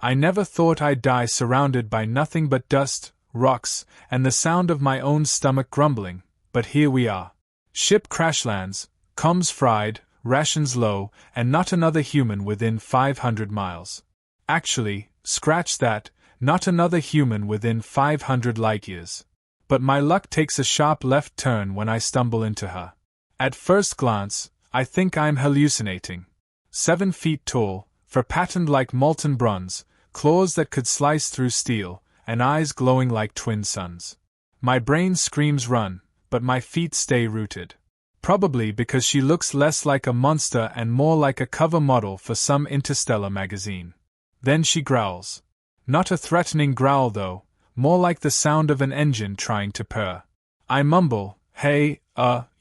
I never thought I'd die surrounded by nothing but dust, rocks, and the sound of my own stomach grumbling, but here we are. Ship crashlands, comms fried, rations low, and not another human within 500 miles. Actually, scratch that, not another human within 500 light-years. But my luck takes a sharp left turn when I stumble into her. At first glance, I think I'm hallucinating. 7 feet tall, fur patterned like molten bronze, claws that could slice through steel, and eyes glowing like twin suns. My brain screams run, but my feet stay rooted. Probably because she looks less like a monster and more like a cover model for some interstellar magazine. Then she growls. Not a threatening growl though, more like the sound of an engine trying to purr. I mumble, "Hey,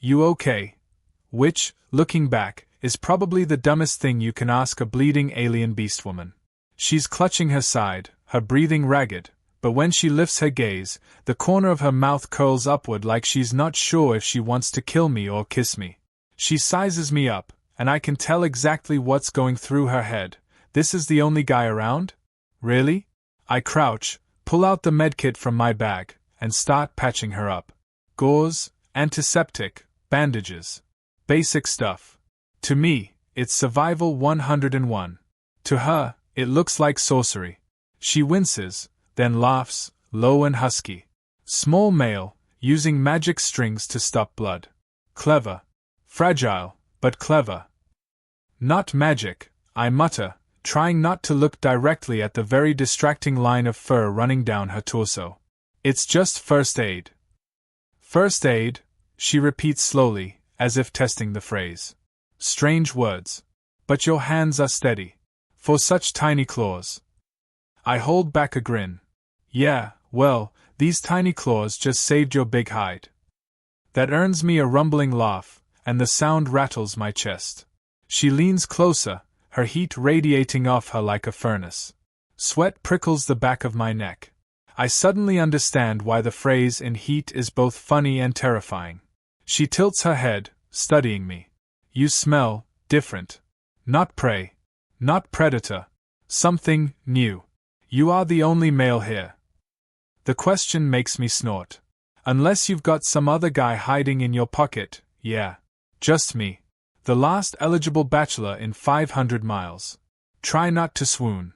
you okay?" Which, looking back, is probably the dumbest thing you can ask a bleeding alien beastwoman. She's clutching her side, her breathing ragged, but when she lifts her gaze, the corner of her mouth curls upward like she's not sure if she wants to kill me or kiss me. She sizes me up, and I can tell exactly what's going through her head. This is the only guy around? Really? I crouch, pull out the medkit from my bag, and start patching her up. Gauze, antiseptic, bandages. Basic stuff. To me, it's survival 101. To her, it looks like sorcery. She winces, then laughs, low and husky. Small male, using magic strings to stop blood. Clever. Fragile, but clever. Not magic, I mutter, trying not to look directly at the very distracting line of fur running down her torso. It's just first aid. First aid, she repeats slowly, as if testing the phrase. Strange words. But your hands are steady. For such tiny claws. I hold back a grin. Yeah, well, these tiny claws just saved your big hide. That earns me a rumbling laugh, and the sound rattles my chest. She leans closer, her heat radiating off her like a furnace. Sweat prickles the back of my neck. I suddenly understand why the phrase "in heat" is both funny and terrifying. She tilts her head, studying me. You smell different. Not prey. Not predator. Something new. You are the only male here. The question makes me snort. Unless you've got some other guy hiding in your pocket, yeah. Just me. The last eligible bachelor in 500 miles. Try not to swoon.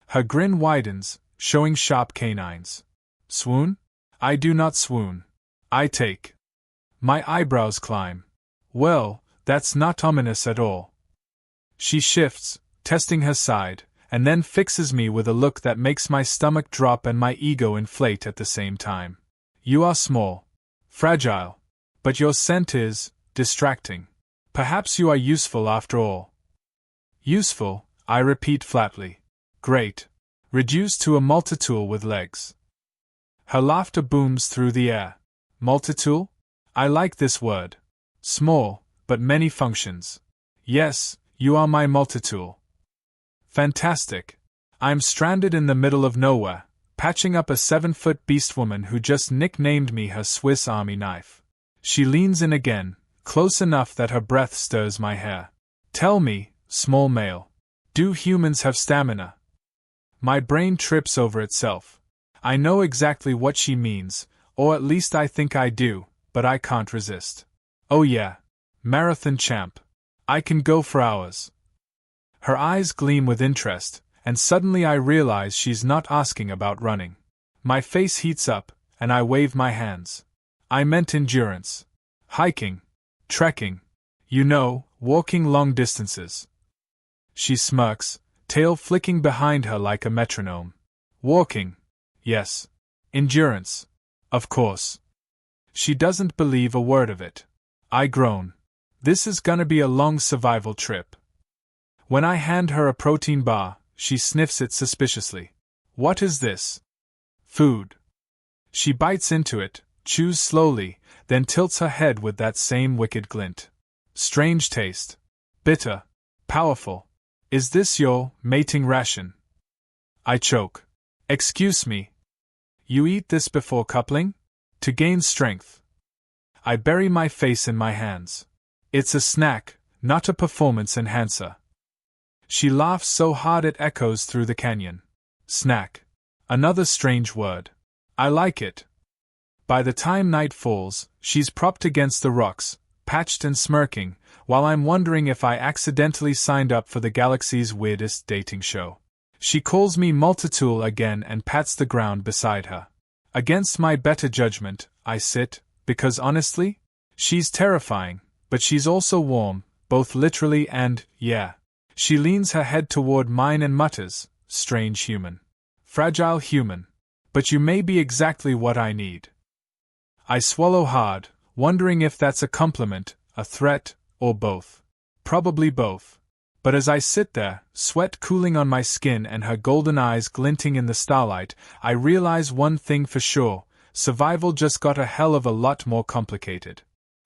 Her grin widens, showing sharp canines. Swoon? I do not swoon. I take. My eyebrows climb. Well, that's not ominous at all. She shifts, testing her side, and then fixes me with a look that makes my stomach drop and my ego inflate at the same time. You are small. Fragile. But your scent is distracting. Perhaps you are useful after all. Useful, I repeat flatly. Great. Reduced to a multitool with legs. Her laughter booms through the air. Multitool? I like this word. Small, but many functions. Yes, you are my multitool. Fantastic. I'm stranded in the middle of nowhere, patching up a 7-foot beastwoman who just nicknamed me her Swiss Army knife. She leans in again, close enough that her breath stirs my hair. Tell me, small male, do humans have stamina? My brain trips over itself. I know exactly what she means, or at least I think I do, but I can't resist. Oh yeah. Marathon champ. I can go for hours. Her eyes gleam with interest, and suddenly I realize she's not asking about running. My face heats up, and I wave my hands. I meant endurance. Hiking. Trekking. You know, walking long distances. She smirks, tail flicking behind her like a metronome. Walking. Yes. Endurance. Of course. She doesn't believe a word of it. I groan. This is gonna be a long survival trip. When I hand her a protein bar, she sniffs it suspiciously. What is this? Food. She bites into it, chews slowly, then tilts her head with that same wicked glint. Strange taste. Bitter. Powerful. Is this your mating ration? I choke. Excuse me. You eat this before coupling? To gain strength. I bury my face in my hands. It's a snack, not a performance enhancer. She laughs so hard it echoes through the canyon. Snack. Another strange word. I like it. By the time night falls, she's propped against the rocks, patched and smirking, while I'm wondering if I accidentally signed up for the galaxy's weirdest dating show. She calls me Multitool again and pats the ground beside her. Against my better judgment, I sit, because honestly, she's terrifying, but she's also warm, both literally and, yeah. She leans her head toward mine and mutters, strange human. Fragile human. But you may be exactly what I need. I swallow hard, wondering if that's a compliment, a threat, or both. Probably both. But as I sit there, sweat cooling on my skin and her golden eyes glinting in the starlight, I realize one thing for sure: survival just got a hell of a lot more complicated.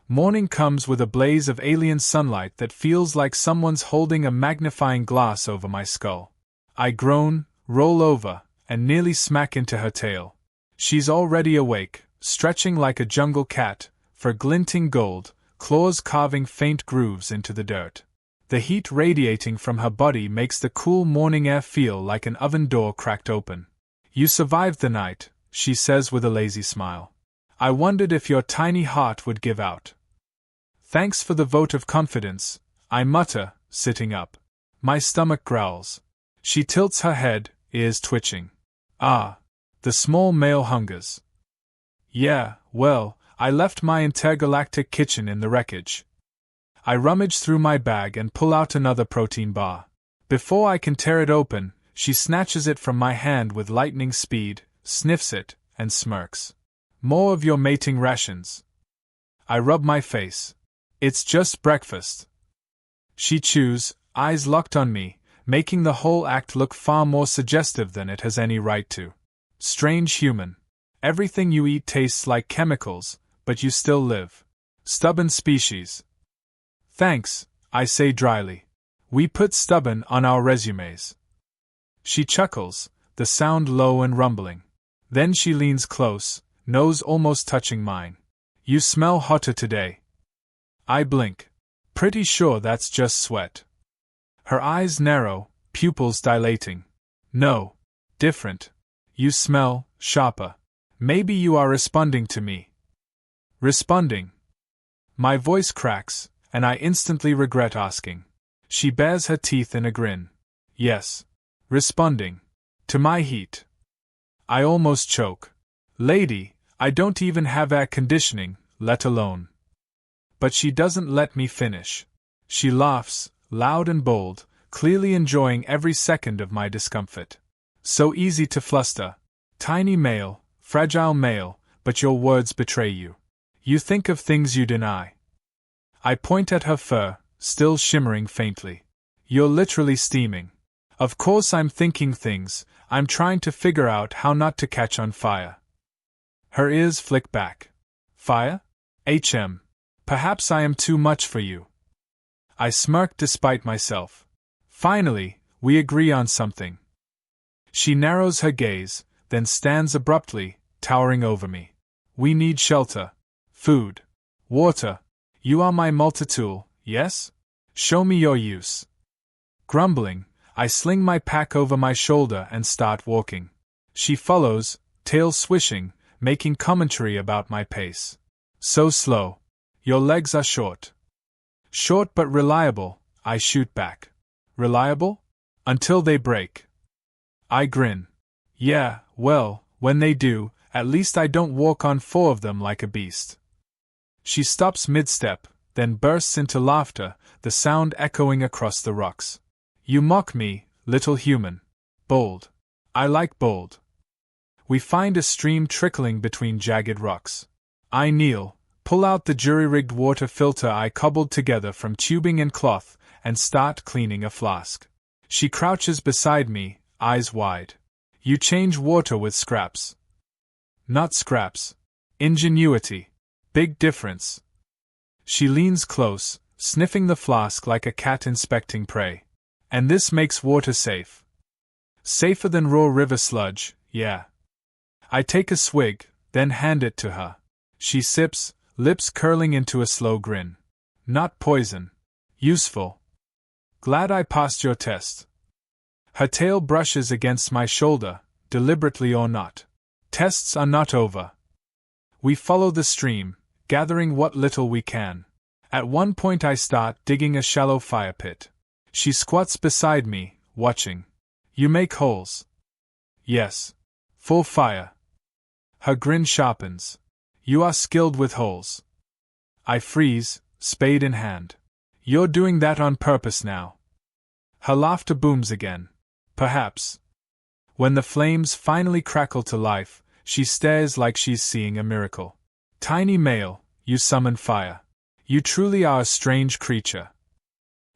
Morning comes with a blaze of alien sunlight that feels like someone's holding a magnifying glass over my skull. I groan, roll over, and nearly smack into her tail. She's already awake, stretching like a jungle cat, fur glinting gold, claws carving faint grooves into the dirt. The heat radiating from her body makes the cool morning air feel like an oven door cracked open. You survived the night, she says with a lazy smile. I wondered if your tiny heart would give out. Thanks for the vote of confidence, I mutter, sitting up. My stomach growls. She tilts her head, ears twitching. Ah, the small male hungers. Yeah, well, I left my intergalactic kitchen in the wreckage. I rummage through my bag and pull out another protein bar. Before I can tear it open, she snatches it from my hand with lightning speed, sniffs it, and smirks. More of your mating rations. I rub my face. It's just breakfast. She chews, eyes locked on me, making the whole act look far more suggestive than it has any right to. Strange human. Everything you eat tastes like chemicals, but you still live. Stubborn species. Thanks, I say dryly. We put stubborn on our resumes. She chuckles, the sound low and rumbling. Then she leans close, nose almost touching mine. You smell hotter today. I blink. Pretty sure that's just sweat. Her eyes narrow, pupils dilating. No. Different. You smell sharper. Maybe you are responding to me. Responding. My voice cracks, and I instantly regret asking. She bares her teeth in a grin. Yes. Responding. To my heat. I almost choke. Lady, I don't even have air conditioning, let alone. But she doesn't let me finish. She laughs, loud and bold, clearly enjoying every second of my discomfort. So easy to fluster. Tiny male, fragile male, but your words betray you. You think of things you deny. I point at her fur, still shimmering faintly. You're literally steaming. Of course I'm thinking things, I'm trying to figure out how not to catch on fire. Her ears flick back. Fire? Perhaps I am too much for you. I smirk despite myself. Finally, we agree on something. She narrows her gaze, then stands abruptly, towering over me. We need shelter. Food. Water. You are my multitool, yes? Show me your use. Grumbling, I sling my pack over my shoulder and start walking. She follows, tail swishing, making commentary about my pace. So slow. Your legs are short. Short but reliable, I shoot back. Reliable? Until they break. I grin. Yeah, well, when they do, at least I don't walk on 4 of them like a beast. She stops mid-step, then bursts into laughter, the sound echoing across the rocks. You mock me, little human. Bold. I like bold. We find a stream trickling between jagged rocks. I kneel, pull out the jury-rigged water filter I cobbled together from tubing and cloth, and start cleaning a flask. She crouches beside me, eyes wide. You change water with scraps. Not scraps. Ingenuity. Big difference. She leans close, sniffing the flask like a cat inspecting prey. And this makes water safe. Safer than raw river sludge, yeah. I take a swig, then hand it to her. She sips, lips curling into a slow grin. Not poison. Useful. Glad I passed your test. Her tail brushes against my shoulder, deliberately or not. Tests are not over. We follow the stream, gathering what little we can. At one point I start digging a shallow fire pit. She squats beside me, watching. You make holes? Yes. Full fire. Her grin sharpens. You are skilled with holes. I freeze, spade in hand. You're doing that on purpose now. Her laughter booms again. Perhaps. When the flames finally crackle to life, she stares like she's seeing a miracle. Tiny male, you summon fire. You truly are a strange creature.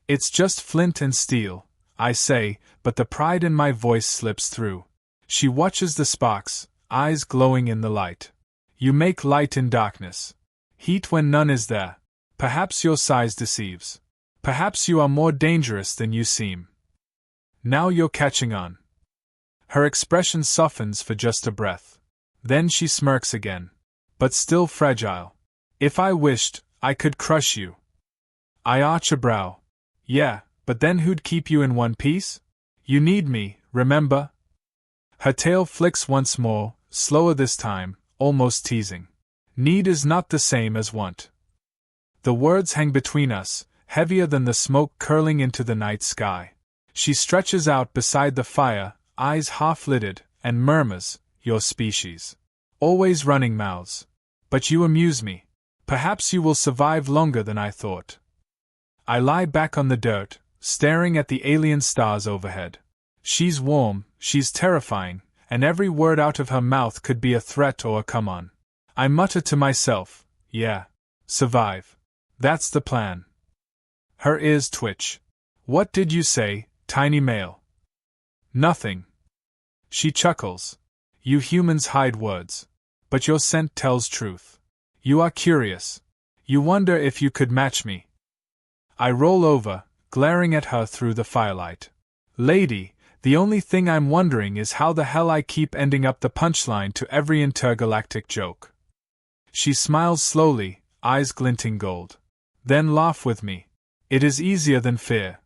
It's just flint and steel, I say, but the pride in my voice slips through. She watches the sparks, eyes glowing in the light. You make light in darkness. Heat when none is there. Perhaps your size deceives. Perhaps you are more dangerous than you seem. Now you're catching on. Her expression softens for just a breath. Then she smirks again. But still fragile. If I wished, I could crush you. I arch a brow. Yeah, but then who'd keep you in one piece? You need me, remember? Her tail flicks once more, slower this time, almost teasing. Need is not the same as want. The words hang between us, heavier than the smoke curling into the night sky. She stretches out beside the fire, eyes half-lidded, and murmurs, your species. Always running mouths. But you amuse me. Perhaps you will survive longer than I thought. I lie back on the dirt, staring at the alien stars overhead. She's warm, she's terrifying, and every word out of her mouth could be a threat or a come-on. I mutter to myself, yeah, survive. That's the plan. Her ears twitch. What did you say, tiny male? Nothing. She chuckles. You humans hide words. But your scent tells truth. You are curious. You wonder if you could match me. I roll over, glaring at her through the firelight. Lady, the only thing I'm wondering is how the hell I keep ending up the punchline to every intergalactic joke. She smiles slowly, eyes glinting gold. Then laugh with me. It is easier than fear.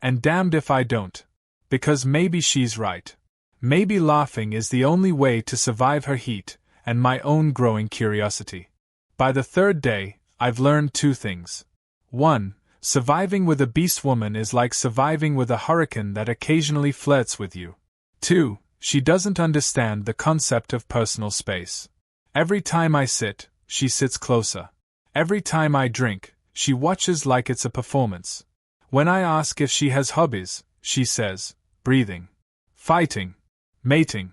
And damned if I don't. Because maybe she's right. Maybe laughing is the only way to survive her heat, and my own growing curiosity. By the third day, I've learned two things. 1. Surviving with a Beastwoman is like surviving with a hurricane that occasionally flirts with you. 2. She doesn't understand the concept of personal space. Every time I sit, she sits closer. Every time I drink, she watches like it's a performance. When I ask if she has hobbies, she says, breathing, fighting, mating.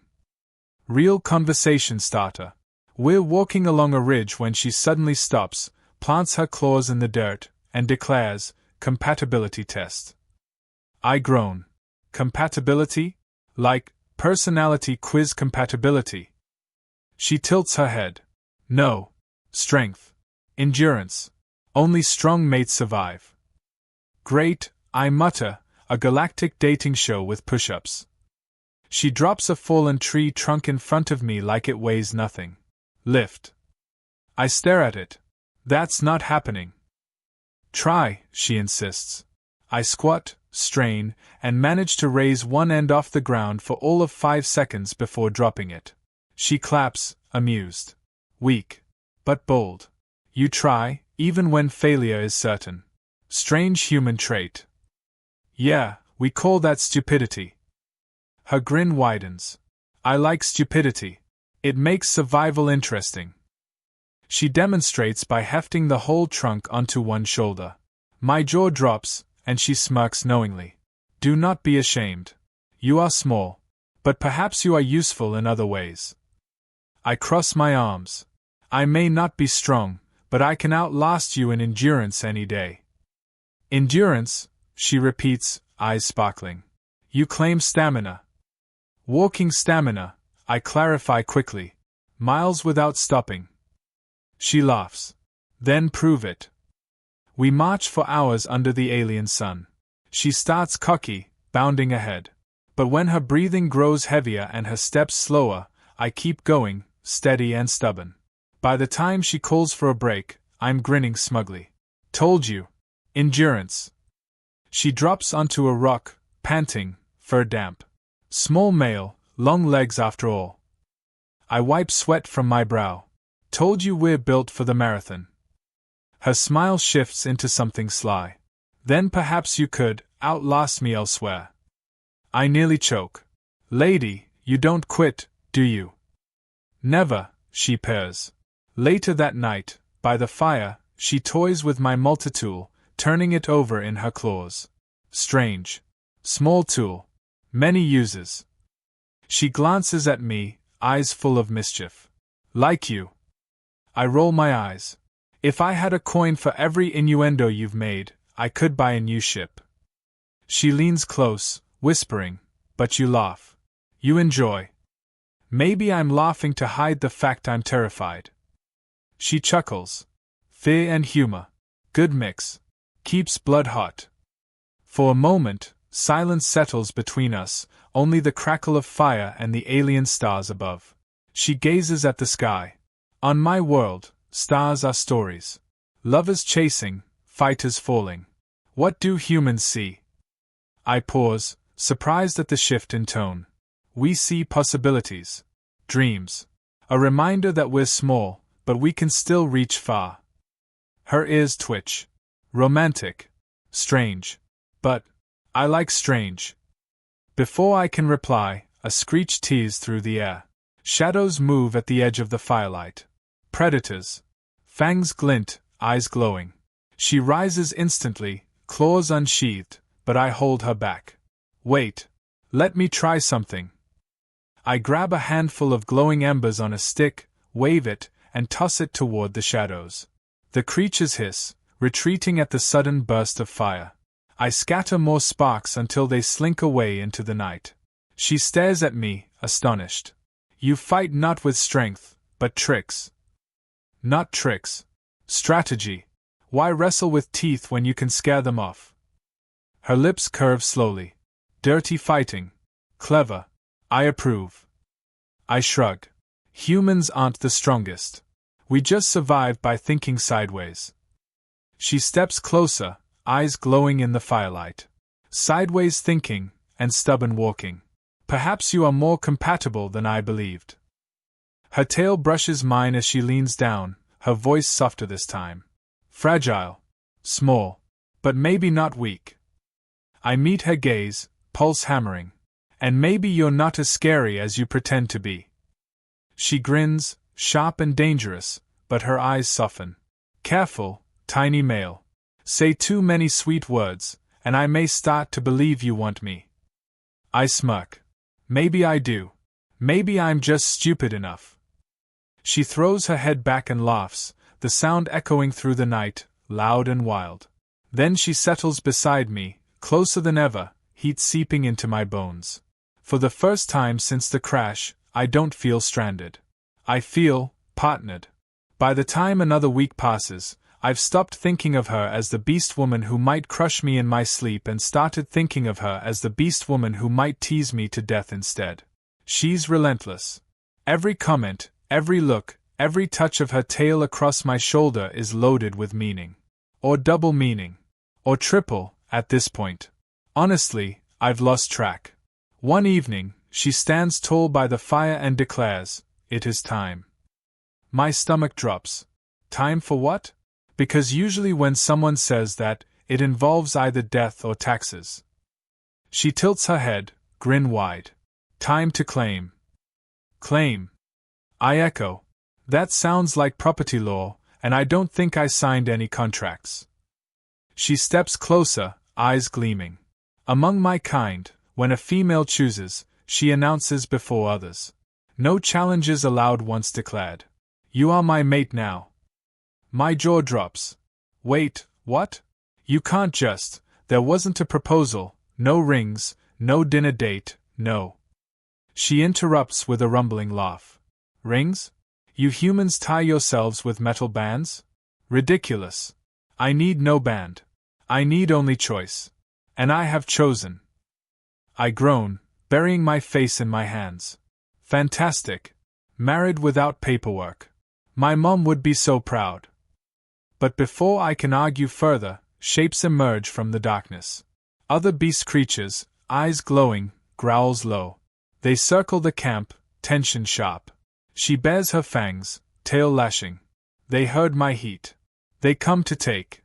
Real conversation starter. We're walking along a ridge when she suddenly stops, plants her claws in the dirt, and declares, compatibility test. I groan. Compatibility? Like, personality quiz compatibility. She tilts her head. No. Strength. Endurance. Only strong mates survive. Great, I mutter, a galactic dating show with push-ups. She drops a fallen tree trunk in front of me like it weighs nothing. Lift. I stare at it. That's not happening. Try, she insists. I squat, strain, and manage to raise one end off the ground for all of 5 seconds before dropping it. She claps, amused. Weak. But bold. You try, even when failure is certain. Strange human trait. Yeah, we call that stupidity. Her grin widens. I like stupidity. It makes survival interesting. She demonstrates by hefting the whole trunk onto one shoulder. My jaw drops, and she smirks knowingly. Do not be ashamed. You are small. But perhaps you are useful in other ways. I cross my arms. I may not be strong, but I can outlast you in endurance any day. Endurance, she repeats, eyes sparkling. You claim stamina. Walking stamina, I clarify quickly. Miles without stopping. She laughs. Then prove it. We march for hours under the alien sun. She starts cocky, bounding ahead. But when her breathing grows heavier and her steps slower, I keep going, steady and stubborn. By the time she calls for a break, I'm grinning smugly. Told you. Endurance. She drops onto a rock, panting, fur damp. Small male, long legs after all. I wipe sweat from my brow. Told you we're built for the marathon. Her smile shifts into something sly. Then perhaps you could outlast me elsewhere. I nearly choke. Lady, you don't quit, do you? Never, she purrs. Later that night, by the fire, she toys with my multitool, turning it over in her claws. Strange. Small tool. Many uses. She glances at me, eyes full of mischief. Like you. I roll my eyes. If I had a coin for every innuendo you've made, I could buy a new ship. She leans close, whispering, but you laugh. You enjoy. Maybe I'm laughing to hide the fact I'm terrified. She chuckles. Fear and humor. Good mix. Keeps blood hot. For a moment, silence settles between us, only the crackle of fire and the alien stars above. She gazes at the sky. On my world, stars are stories. Lovers chasing, fighters falling. What do humans see? I pause, surprised at the shift in tone. We see possibilities. Dreams. A reminder that we're small, but we can still reach far. Her ears twitch. Romantic. Strange. But I like strange. Before I can reply, a screech tears through the air. Shadows move at the edge of the firelight. Predators. Fangs glint, eyes glowing. She rises instantly, claws unsheathed, but I hold her back. Wait. Let me try something. I grab a handful of glowing embers on a stick, wave it, and toss it toward the shadows. The creatures hiss, retreating at the sudden burst of fire. I scatter more sparks until they slink away into the night. She stares at me, astonished. You fight not with strength, but tricks. Not tricks. Strategy. Why wrestle with teeth when you can scare them off? Her lips curve slowly. Dirty fighting. Clever. I approve. I shrug. Humans aren't the strongest. We just survive by thinking sideways. She steps closer, eyes glowing in the firelight. Sideways thinking, and stubborn walking. Perhaps you are more compatible than I believed. Her tail brushes mine as she leans down, her voice softer this time. Fragile. Small. But maybe not weak. I meet her gaze, pulse hammering. And maybe you're not as scary as you pretend to be. She grins, sharp and dangerous, but her eyes soften. Careful, tiny male. Say too many sweet words, and I may start to believe you want me. I smirk. Maybe I do. Maybe I'm just stupid enough. She throws her head back and laughs, the sound echoing through the night, loud and wild. Then she settles beside me, closer than ever, heat seeping into my bones. For the first time since the crash, I don't feel stranded. I feel partnered. By the time another week passes, I've stopped thinking of her as the Beastwoman who might crush me in my sleep and started thinking of her as the Beastwoman who might tease me to death instead. She's relentless. Every comment, every look, every touch of her tail across my shoulder is loaded with meaning. Or double meaning. Or triple, at this point. Honestly, I've lost track. One evening, she stands tall by the fire and declares, "It is time." My stomach drops. Time for what? Because usually when someone says that, it involves either death or taxes. She tilts her head, grin wide. Time to claim. Claim. I echo. That sounds like property law, and I don't think I signed any contracts. She steps closer, eyes gleaming. Among my kind, when a female chooses, she announces before others. No challenges allowed once declared. You are my mate now. My jaw drops. Wait, what? You can't just. There wasn't a proposal, no rings, no dinner date, no. She interrupts with a rumbling laugh. Rings? You humans tie yourselves with metal bands? Ridiculous. I need no band. I need only choice. And I have chosen. I groan, burying my face in my hands. Fantastic. Married without paperwork. My mom would be so proud. But before I can argue further, shapes emerge from the darkness. Other beast creatures, eyes glowing, growls low. They circle the camp, tension sharp. She bares her fangs, tail lashing. They heard my heat. They come to take.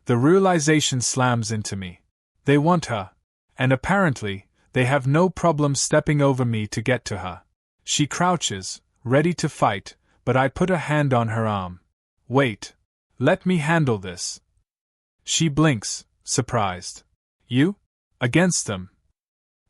The realization slams into me. They want her. And apparently, they have no problem stepping over me to get to her. She crouches, ready to fight, but I put a hand on her arm. Wait. Let me handle this. She blinks, surprised. You? Against them?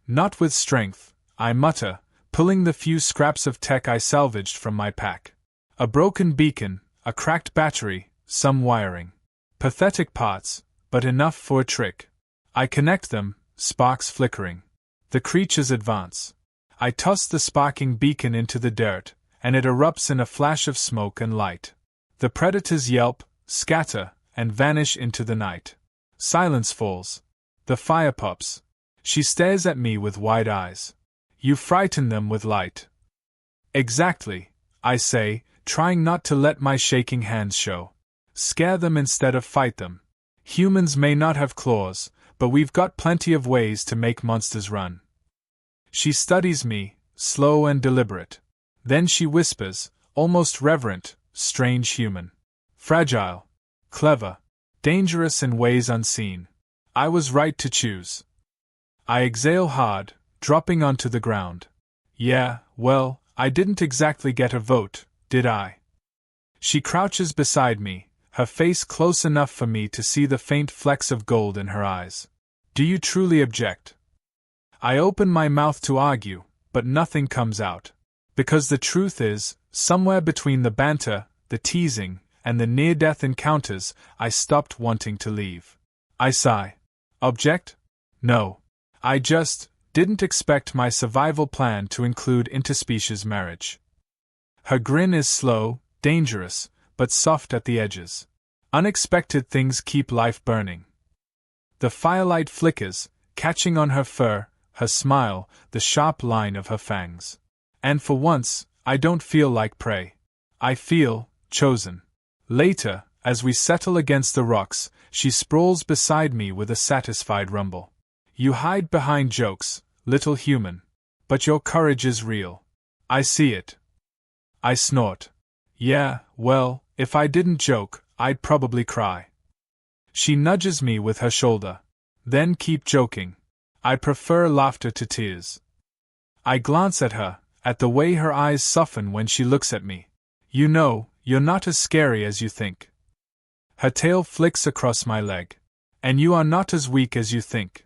Not with strength, I mutter, pulling the few scraps of tech I salvaged from my pack. A broken beacon, a cracked battery, some wiring. Pathetic parts, but enough for a trick. I connect them, sparks flickering. The creatures advance. I toss the sparking beacon into the dirt, and it erupts in a flash of smoke and light. The predators yelp, scatter, and vanish into the night. Silence falls. The fire pops. She stares at me with wide eyes. You frighten them with light. Exactly, I say, trying not to let my shaking hands show. Scare them instead of fight them. Humans may not have claws, but we've got plenty of ways to make monsters run. She studies me, slow and deliberate. Then she whispers, almost reverent, strange human. Fragile. Clever. Dangerous in ways unseen. I was right to choose. I exhale hard, dropping onto the ground. Yeah, well, I didn't exactly get a vote, did I? She crouches beside me, her face close enough for me to see the faint flecks of gold in her eyes. Do you truly object? I open my mouth to argue, but nothing comes out. Because the truth is, somewhere between the banter, the teasing, and the near-death encounters, I stopped wanting to leave. I sigh. Object? No. I just didn't expect my survival plan to include interspecies marriage. Her grin is slow, dangerous, but soft at the edges. Unexpected things keep life burning. The firelight flickers, catching on her fur, her smile, the sharp line of her fangs. And for once, I don't feel like prey. I feel chosen. Later, as we settle against the rocks, she sprawls beside me with a satisfied rumble. You hide behind jokes, little human. But your courage is real. I see it. I snort. Yeah, well, if I didn't joke, I'd probably cry. She nudges me with her shoulder. Then keep joking. I prefer laughter to tears. I glance at her, at the way her eyes soften when she looks at me. You know, you're not as scary as you think. Her tail flicks across my leg. And you are not as weak as you think.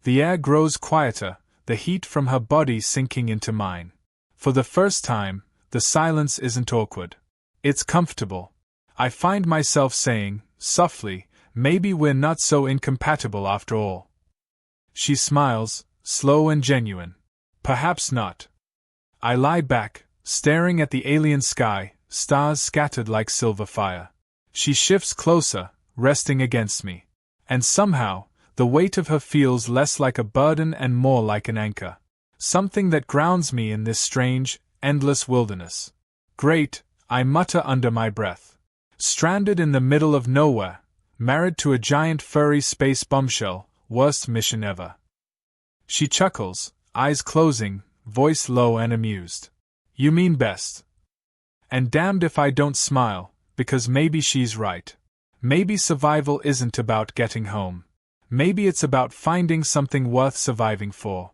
The air grows quieter, the heat from her body sinking into mine. For the first time, the silence isn't awkward. It's comfortable. I find myself saying, softly, maybe we're not so incompatible after all. She smiles, slow and genuine. Perhaps not. I lie back, staring at the alien sky, stars scattered like silver fire. She shifts closer, resting against me. And somehow, the weight of her feels less like a burden and more like an anchor. Something that grounds me in this strange, endless wilderness. Great, I mutter under my breath. Stranded in the middle of nowhere, married to a giant furry space bombshell, worst mission ever. She chuckles, eyes closing, voice low and amused. You mean best. And damned if I don't smile, because maybe she's right. Maybe survival isn't about getting home. Maybe it's about finding something worth surviving for.